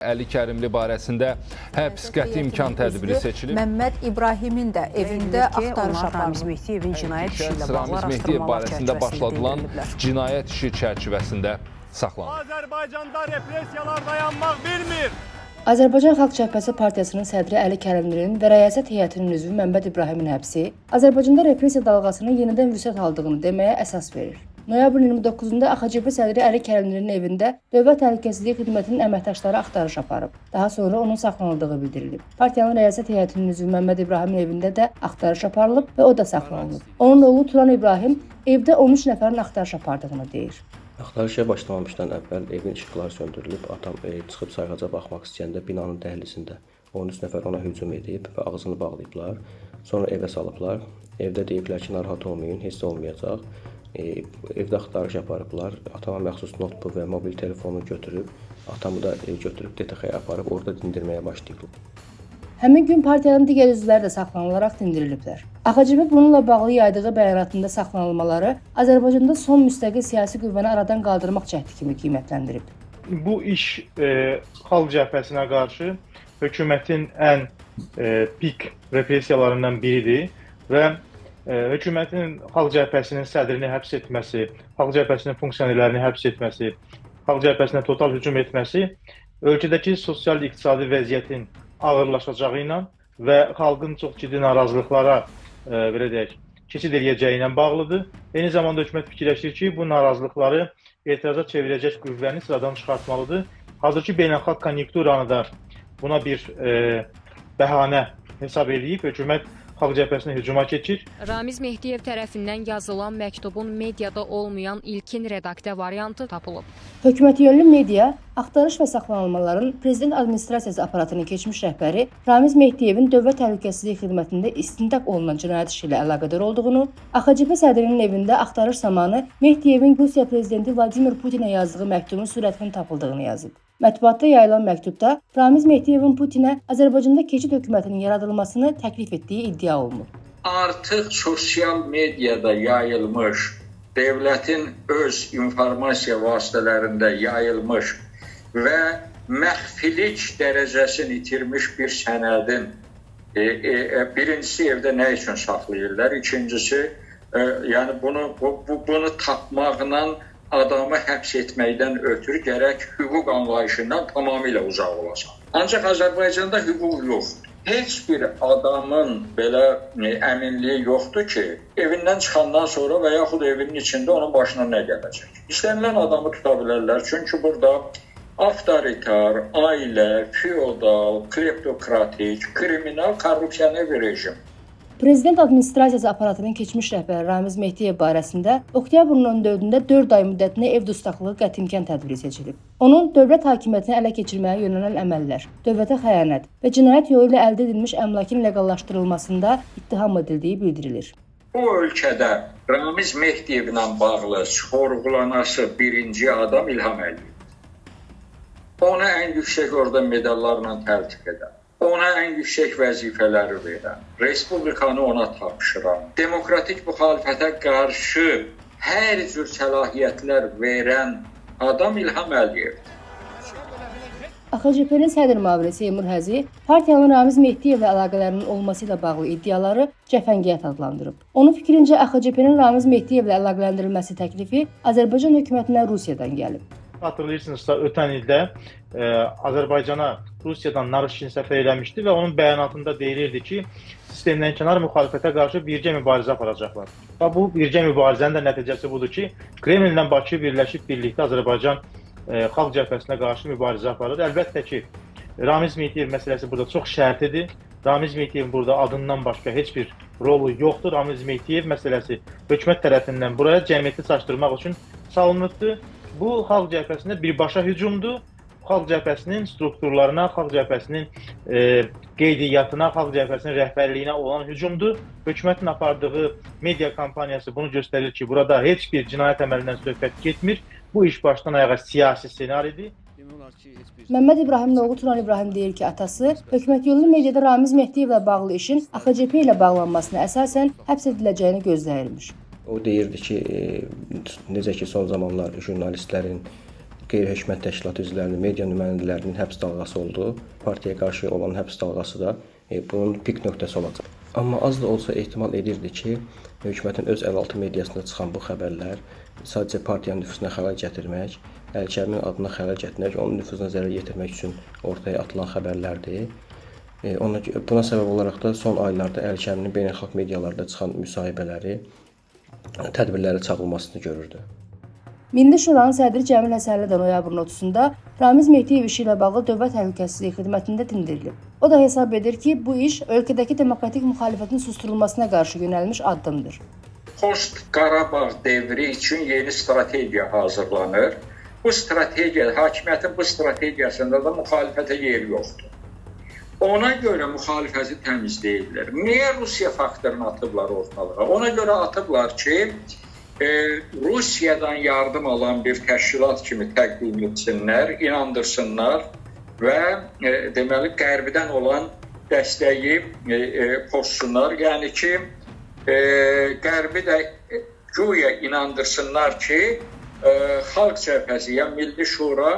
Əli Kərimli barəsində həbs qəti imkan tədbiri seçilib. Məmməd İbrahimin də evində axtarış aparılıb. Ramiz Mehdiyevin cinayət işi ilə bağlı Ramiz Mehdiyev araşdırmalar barəsində başladılan çərçivəsində cinayət işi çərçivəsində saxlanılır. Azərbaycanda repressiyalar dayanmaq bilmir. Azərbaycan Xalq Cəbhəsi Partiyasının sədri Əli Kərimlinin və rəyasət heyətinin üzvü Məmməd İbrahimin həbsi Azərbaycanda repressiya dalğasının yenidən vüsət aldığını deməyə əsas verir. Noyabrın 29-da AXCP sədri Əli Kərimlinin evində Dövlət Təhlükəsizlik Xidmətinin əməkdaşları axtarış aparıb. Daha sonra onun saxlanıldığı bildirilib. Partiyanın rəyasət heyətinin üzvü Məmməd İbrahimin evində də axtarış aparılıb və o da saxlanılıb. Onun oğlu Turan İbrahim evdə 13 nəfərin axtarış apardığını deyir. Axtarışa başlamamışdan əvvəl evin işıqları söndürülüb, atam çıxıb sayğaca baxmaq istəyəndə binanın dəhlizində 13 nəfər ona hücum edib və ağzını bağlayıblar. Sonra evə salıblar. Evdə deyiblər ki, narahat olmayın, heç də olmayacaq. Evdə axtarış aparıblar. Atama məxsus notebook və mobil telefonu götürüb, atamı da götürüb DTX-yə aparıb orada dindirməyə başlayıblar. Həmin gün partiyanın digər üzvləri də saxlanılaraq dindiriliblər. AXCP bununla bağlı yaydığı bəyanatında saxlanılmaları Azərbaycanda son müstəqil siyasi qüvvəni aradan qaldırmaq cəhdi kimi qiymətləndirib. Bu iş Xalq Cəbhəsinə qarşı hökumətin ən pik repressiyalarından biridir və hökumətin Xalq Cəbhəsinin sədrini həbs etməsi, Xalq Cəbhəsinin funksionerlərini həbs etməsi, Xalq Cəbhəsinə total hücum etməsi ölkədəki sosial-iqtisadi vəziyyətin ağırlaşacağı ilə və xalqın çox ciddi narazılıqlara belə deyək, keçid edəcəyi ilə bağlıdır. Eyni zamanda hökumət fikirləşir ki, bu narazılıqları etirazə çevirəcək qüvvəni sıradan çıxartmalıdır. Hazırki beynəlxalq konjunkturanı da buna bir bəhanə hesab edib hökumət Xalq Cəbhəsinə hücuma keçir. Ramiz Mehdiyev tərəfindən yazılan məktubun mediada olmayan ilkin redaktə variantı tapılıb. Hökumətyönlü media axtarış və saxlanılmaların Prezident Administrasiyası aparatının keçmiş rəhbəri Ramiz Mehdiyevin Dövlət Təhlükəsizlik Xidmətində istintaq olunan cinayət işi ilə əlaqədar olduğunu, AXCP sədrinin evində axtarış zamanı Mehdiyevin Rusiya prezidenti Vladimir Putinə yazdığı məktubun sürətinin tapıldığını yazıb. Mətbuatda yayılan məktubda Ramiz Mehdiyevin Putinə Azərbaycanda keçid hökumətinin yaradılmasını təklif etdiyi iddia olunur. Artıq sosial mediada yayılmış, dövlətin öz informasiya vasitələrində yayılmış və məxfilik dərəcəsini itirmiş bir sənədin birincisi evdə nə üçün saxlayırlar, ikincisi yəni bunu tapmaqla adamı həbs etməkdən ötürü gərək hüquq anlayışından tamamilə uzaq olasan. Ancaq Azərbaycanda hüquq yoxdur. Heç bir adamın belə əminliyi yoxdur ki, evindən çıxandan sonra və yaxud evinin içində onun başına nə gələcək. İstənilən adamı tuta bilərlər, çünki burada avtoritar, ailə, feodal, kleptokratik, kriminal, korrupsiyalı bir rejim. Prezident Administrasiyası aparatının keçmiş rəhbəri Ramiz Mehdiyev barəsində oktyabrın 14-də 4 ay müddətinə ev dustaqlığı qəti imkan tədbiri seçilib. Onun dövlət hakimiyyətini ələ keçirməyə yönələn əməllər, dövlətə xəyanət və cinayət yolu ilə əldə edilmiş əmlakın leqallaşdırılmasında ittiham edildiyi bildirilir. Bu ölkədə Ramiz Mehdiyevlə bağlı sorğulanası birinci adam İlham Əliyev. Ona ən yüksək orada medallarla təltif edən, ona ən yüksək vəzifələri verən, respublikanı ona tapşıran, demokratik müxalifətə qarşı hər cür səlahiyyətlər verən adam İlham Əliyevdir. AXCP-nin sədr müavini Seymur Həzi partiyanın Ramiz Mehdiyevlə əlaqələrinin olması ilə bağlı iddiaları cəfəngiyat adlandırıb. Onun fikrincə AXCP-nin Ramiz Mehdiyevlə əlaqələndirilməsi təklifi Azərbaycan hökumətinə Rusiyadan gəlib. Hatırlayırsınızsa, ötən ildə Azərbaycana Rusiyadan narışkin səfər eləmişdi və onun bəyanatında deyilirdi ki, sistemdən kənar müxalifətə qarşı birgə mübarizə aparacaqlar. Və bu birgə mübarizənin də nəticəsi budur ki, Kremllə Bakı birləşib birlikdə Azərbaycan Xalq Cəbhəsinə qarşı mübarizə aparır. Əlbəttə ki, Ramiz Mehdiyev məsələsi burada çox şərtidir. Ramiz Mehdiyevin burada adından başqa heç bir rolu yoxdur. Ramiz Mehdiyev məsələsi hökumət tərəfindən buraya cəmiyyəti çaşdırmaq üçün salınıbdır. Bu Xalq Cəbhəsinə birbaşa hücumdur. Xalq Cəbhəsinin strukturlarına, Xalq Cəbhəsinin qeydiyyatına, Xalq Cəbhəsinin rəhbərliyinə olan hücumdur. Hökumətin apardığı media kampaniyası bunu göstərir ki, burada heç bir cinayət əməlindən söhbət getmir. Bu iş başdan ayağa siyasi senaridir. Məmməd İbrahimin oğlu Turan İbrahim deyir ki, atası hökumətyönlü mediada Ramiz Mehdiyevlə bağlı işin AXCP ilə bağlanmasına əsasən həbs ediləcəyini gözləyirmiş. O deyirdi ki, necə ki son zamanlar jurnalistlərin qeyri-hökumət təşkilat üzvlərinin, media nümayəndələrinin həbs dalğası oldu. Partiyaya qarşı olan həbs dalğası da bunun pik nöqtəsi olacaq. Amma az da olsa ehtimal edirdi ki, hökumətin öz əlaltı mediasında çıxan bu xəbərlər sadəcə partiyanın nüfuzuna xələl gətirmək, Əli-Kərimin adına xələl gətirmək, onun nüfuzuna zərər yetirmək üçün ortaya atılan xəbərlərdir. Buna səbəb olaraq da son aylarda Əli-Kəriminin beynəlxalq medialarda çıxan müsahibələri, tədbirlərə çağırılmasını görürdü. Milli Şuranın sədri Cəmil Həsənli də noyabrın 30-da Ramiz Mehdiyev işi ilə bağlı Dövlət Təhlükəsizliyi Xidmətində dindirilib. O da hesab edir ki, bu iş ölkədəki demokratik müxalifətin susturulmasına qarşı yönəlmiş addımdır. Post-Qarabağ devri üçün yeni strategiya hazırlanır. Bu strategiya, hakimiyyətin bu strategiyasında da müxalifətə yer yoxdur. Ona görə müxalifəti təmizləyirlər. Niyə Rusiya faktorunu atıblar ortalığa? Ona görə atıblar ki, Rusiyadan yardım alan bir təşkilat kimi təqdim etsinlər, inandırsınlar və deməli Qərbdən olan dəstəyi pozsunlar. Yəni ki, Qərbi də güya inandırsınlar ki, Xalq Cəbhəsi, yəni Milli Şura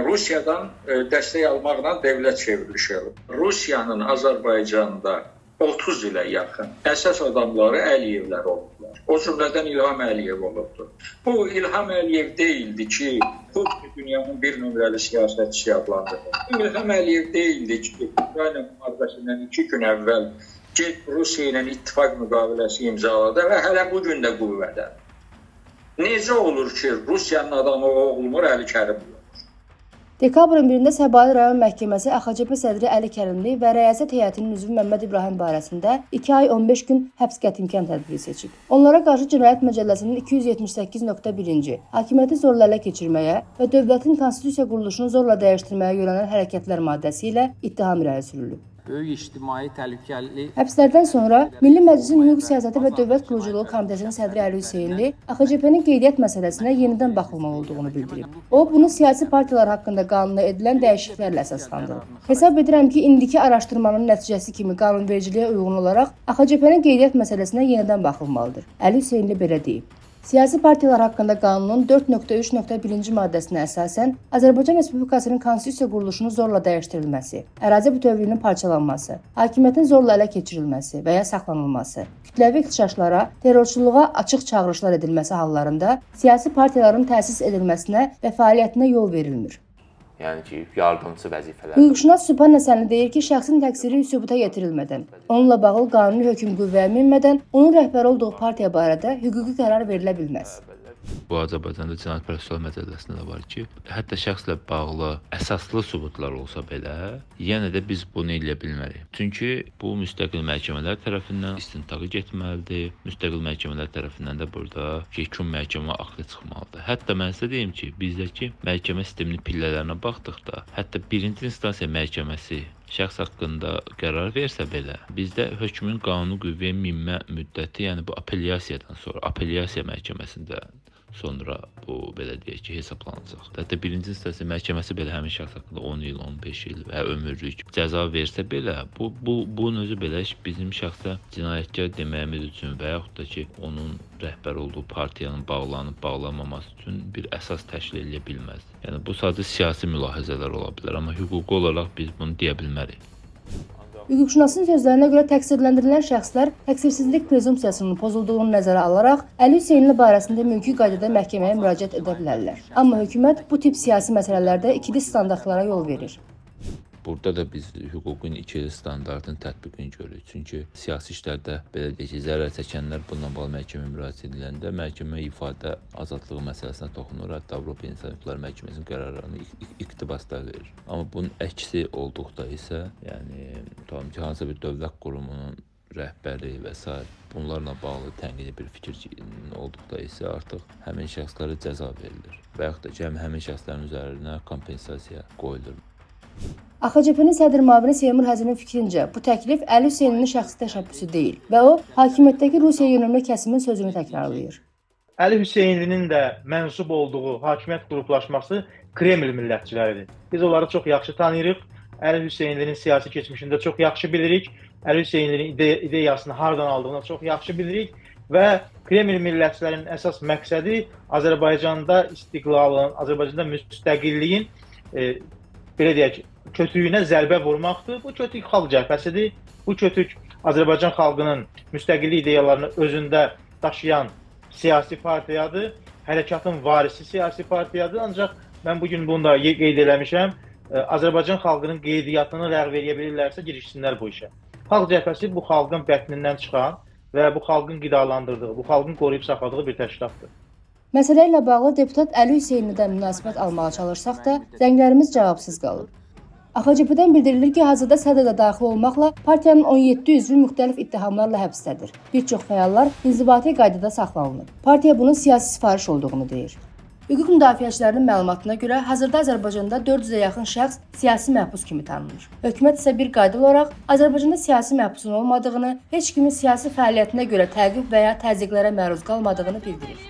Rusiyadan dəstək almaqla dövlət çevrilişi. Rusiyanın Azərbaycanda 30 ilə yaxın əsas adamları Əliyevlər olublar. O cümlədən İlham Əliyev olubdur. Bu İlham Əliyev deyildi ki, Putin dünyanın bir nömrəli siyasətçisi adlandırılır. İlham Əliyev deyildi ki, Ukrayna müharibəsindən 2 gün əvvəl Rusiya ilə ittifaq müqaviləsi imzaladı və hələ bu gün də qüvvədədir. Necə olur ki, Rusiyanın adamı olmur, Əli-Kərim olur? Dekabrın 1-də Səbail rayon məhkəməsi AXCP sədri Əli Kərimli və rəyasət heyətinin üzvü Məmməd İbrahim barəsində 2 ay 15 gün həbs qəti imkan tədbiri seçib. Onlara qarşı Cinayət Məcəlləsinin 278.1-ci hakimiyyəti zorla ələ keçirməyə və dövlətin konstitusiya quruluşunu zorla dəyişdirməyə yönələn hərəkətlər maddəsi ilə ittiham irəli sürülüb. Böyük ictimai təhlükəli. Həbslərdən sonra Milli Məclisin Hüquq Siyasəti və Dövlət Quruculuğu Komitəsinin sədri Əli Hüseynli AXCP-nin qeydiyyat məsələsinə yenidən baxılmalı olduğunu bildirib. O, bunu siyasi partiyalar haqqında qanuna edilən dəyişikliklərlə əsaslandırıb. Hesab edirəm ki, indiki araşdırmanın nəticəsi kimi qanunvericiliyə uyğun olaraq AXCP-nin qeydiyyat məsələsinə yenidən baxılmalıdır. Əli Hüseynli belə deyib. Siyasi partiyalar haqqında qanunun 4.3.1-ci maddəsinə əsasən Azərbaycan Respublikasının konstitusiya quruluşunu zorla dəyişdirilməsi, ərazi bütövlüyünün parçalanması, hakimiyyətin zorla ələ keçirilməsi və ya saxlanılması, kütləvi ixtişaşlara, terrorçuluğa açıq çağırışlar edilməsi hallarında siyasi partiyaların təsis edilməsinə və fəaliyyətinə yol verilmir. Yəni ki, yardımçı vəzifələr. Hüquqşünas Sübhan Həsənli deyir ki, şəxsin təqsiri sübuta yetirilmədən, onunla bağlı qanuni hökm qüvvəyə minmədən onun rəhbəri olduğu partiya barədə hüquqi qərar verilə bilməz. Bu Azərbaycanda Cinayət Prosessual Məcəlləsində də var ki, hətta şəxslə bağlı əsaslı sübutlar olsa belə, yenə də biz bunu eləyə bilmərik. Çünki bu müstəqil məhkəmələr tərəfindən istintaqa getməlidir. Müstəqil məhkəmələr tərəfindən də burada yekun məhkəmə aktı çıxmalıdır. Hətta mən sizə deyim ki, bizdəki məhkəmə sisteminin pillələrinə baxdıqda, hətta birinci instansiya məhkəməsi şəxs haqqında qərar versə belə, bizdə hökmün qanuni qüvvəyə minmə müddəti, yəni bu apellyasiyadan sonra, apellyasiya məhkəməsində sonra bu belə deyək ki, hesablanacaq. Hətta birinci instansiya məhkəməsi belə həmin şəxs haqqında 10 il, 15 il və ömürlük cəza versə belə, bunun özü belə bizim şəxsə cinayətkar deməyimiz üçün və yaxud da ki, onun rəhbər olduğu partiyanın bağlanıb bağlanmaması üçün bir əsas təşkil edə bilməz. Yəni bu sadəcə siyasi mülahizələr ola bilər, amma hüquqi olaraq biz bunu deyə bilmərik. Hüquqşünasın sözlərinə görə təqsirləndirilən şəxslər təqsirsizlik prezumpsiyasının pozulduğunu nəzərə alaraq Əli Hüseynli barəsində mülki qaydada məhkəməyə müraciət edə bilərlər. Amma hökumət bu tip siyasi məsələlərdə ikili standartlara yol verir. Burada da biz hüququn ikili standartın tətbiqini görürük. Çünki siyasi işlərdə belə deyək ki, zərər çəkənlər bununla bağlı məhkəməyə müraciət ediləndə məhkəmə ifadə azadlığı məsələsinə toxunur. Hətta Avropa İnsan Hüquqları Məhkəməsinin qərarlarını iqtibasda verir. Amma bunun əksi olduqda isə, yəni tutalım ki, hansısa bir dövlət qurumunun rəhbəri və s. bunlarla bağlı tənqidi bir fikir olduqda isə artıq həmin şəxslərə cəza verilir və yaxud da ki, həmin şəxslərin üzərinə kompensasiya qoyulur. AXCP-nin sədr müavini Seymur Həzinin fikrincə, bu təklif Əli Hüseynlinin şəxsi təşəbbüsü deyil və o, hakimiyyətdəki Rusiya yönümlü kəsimin sözünü təkrarlayır. Əli Hüseynlinin də mənsub olduğu hakimiyyət qruplaşması Kreml millətçiləridir. Biz onları çox yaxşı tanıyırıq. Əli Hüseynlinin siyasi keçmişində çox yaxşı bilirik. Əli Hüseynlinin ideyasını hardan aldığını çox yaxşı bilirik və Kreml millətçilərinin əsas məqsədi Azərbaycanda istiqlalın, Azərbaycanda müstəqilliyin belə deyək, kötüyünə zərbə vurmaqdır. Bu kötük xalq cəbhəsidir. Bu kötük Azərbaycan xalqının müstəqillik ideyalarını özündə daşıyan siyasi partiyadır. Hərəkatın varisi siyasi partiyadır. Ancaq mən bugün bunu da qeyd eləmişəm. Azərbaycan xalqının qeydiyyatını ləğv edə bilirlərsə girişsinlər bu işə. Xalq cəbhəsi bu xalqın bətnindən çıxan və bu xalqın qidalandırdığı, bu xalqın qoruyub saxladığı bir təşkilatdır. Məsələ ilə bağlı deputat Əli Hüseynidən münasibət almağa çalışsaq da, zənglərimiz cavabsız qalıb. AXCP-dən bildirilir ki, hazırda sədr də daxil olmaqla partiyanın 17 üzvü müxtəlif ittihamlarla həbsdədir. Bir çox fəallar inzibati qaydada saxlanılır. Partiya bunun siyasi sifariş olduğunu deyir. Hüquq müdafiəçilərinin məlumatına görə hazırda Azərbaycanda 400-ə yaxın şəxs siyasi məhbus kimi tanınır. Hökumət isə bir qayda olaraq Azərbaycanda siyasi məhbusun olmadığını, heç kimin siyasi fəaliyyətinə görə təqib və ya təzyiqlərə məruz qalmadığını bildirir.